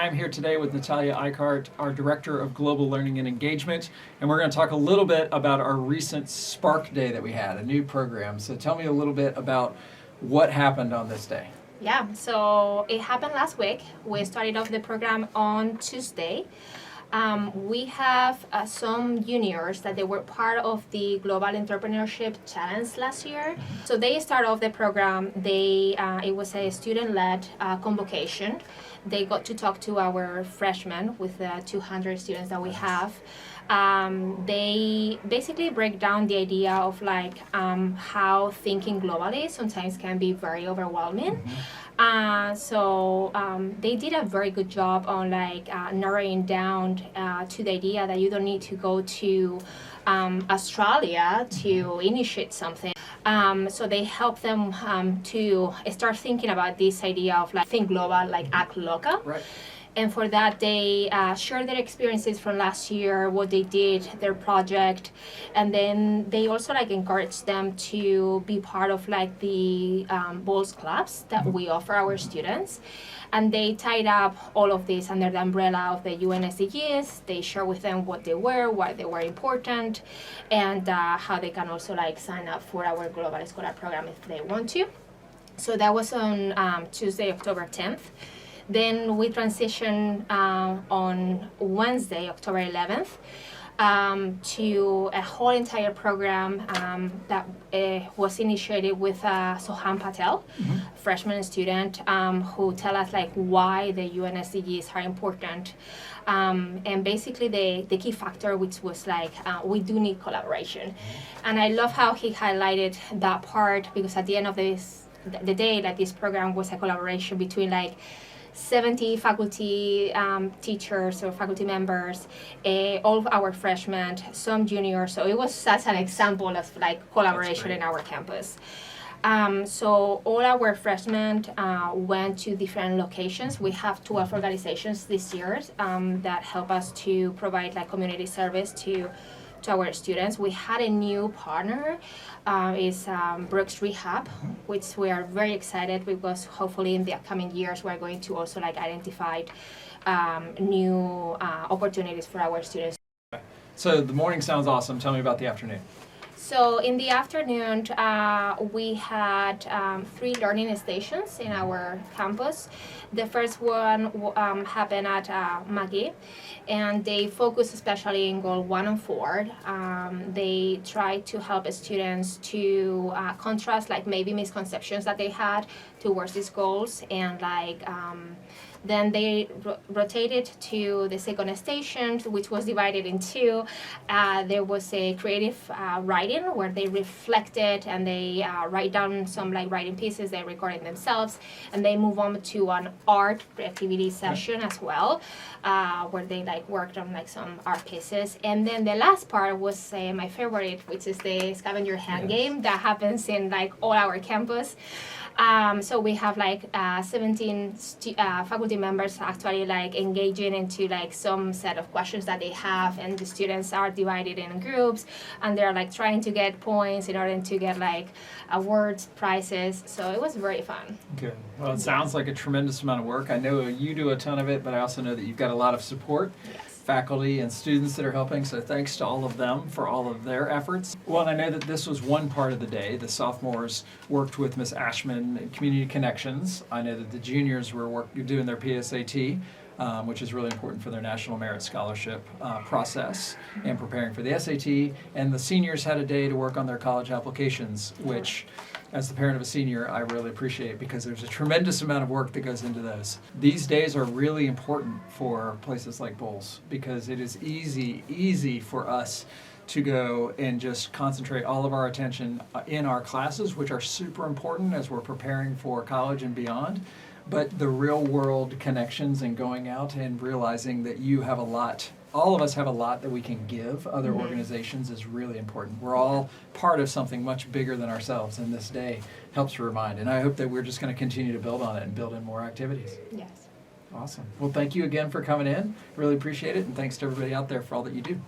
I'm here today with Natalia Aycart, our Director of Global Learning and Engagement, and we're going to talk a little bit about our recent Spark Day that we had, a new program. So tell me a little bit about what happened on this day. Yeah, so it happened last week. We started off the program on Tuesday. We have some juniors that they were part of the Global Entrepreneurship Challenge last year. So they start off the program. It was a student-led convocation. They got to talk to our freshmen with the 200 students that we have. They basically break down the idea of how thinking globally sometimes can be very overwhelming. They did a very good job on narrowing down to the idea that you don't need to go to Australia to initiate something. So they help them to start thinking about this idea of think global, act local. Right. And for that, they share their experiences from last year, what they did, their project, and then they also encourage them to be part of the Bowls clubs that we offer our students. And they tied up all of this under the umbrella of the UN SDGs. They share with them what they were, why they were important, and how they can also sign up for our Global Scholar program if they want to. So that was on Tuesday, October 10th. Then we transitioned on Wednesday, October 11th, to a whole entire program that was initiated with Soham Patel, freshman student, who tell us why the UN SDGs are important. And basically the key factor, which was we do need collaboration. And I love how he highlighted that part, because at the end of the day, this program was a collaboration between 70 faculty teachers or faculty members, all of our freshmen, some juniors. So it was such an example of collaboration in our campus. So all our freshmen went to different locations. We have 12 organizations this year that help us to provide community service to our students. We had a new partner, is Brooks Rehab, which we are very excited because hopefully in the upcoming years we're going to also identify new opportunities for our students. So the morning sounds awesome. Tell me about the afternoon. So in the afternoon, we had 3 learning stations in our campus. The first one happened at Maggie, and they focus especially in goal 1 and 4. They try to help students to contrast maybe misconceptions that they had towards these goals, and then they rotated to the second station, which was divided in 2. There was a creative writing where they reflected and they write down some writing pieces they recorded themselves, and they move on to an art creativity session as well, where they worked on some art pieces. And then the last part was my favorite, which is the scavenger hunt game that happens in all our campus. So we have 17 faculty members actually engaging into some set of questions that they have, and the students are divided in groups, and they're trying to get points in order to get awards, prizes. So it was very fun. Good. Well, it sounds like a tremendous amount of work. I know you do a ton of it, but I also know that you've got a lot of support. Yes. Faculty and students that are helping, so thanks to all of them for all of their efforts. Well, I know that this was one part of the day. The sophomores worked with Ms. Ashman in Community Connections. I know that the juniors were doing their PSAT, which is really important for their National Merit Scholarship process, and preparing for the SAT. And the seniors had a day to work on their college applications, which, as the parent of a senior, I really appreciate, because there's a tremendous amount of work that goes into those. These days are really important for places like Bowls, because it is easy for us to go and just concentrate all of our attention in our classes, which are super important as we're preparing for college and beyond. But the real world connections and going out and realizing that you have a lot, all of us have a lot that we can give other organizations is really important. We're all part of something much bigger than ourselves, and this day helps to remind. And I hope that we're just going to continue to build on it and build in more activities. Yes. Awesome. Well, thank you again for coming in. Really appreciate it, and thanks to everybody out there for all that you do.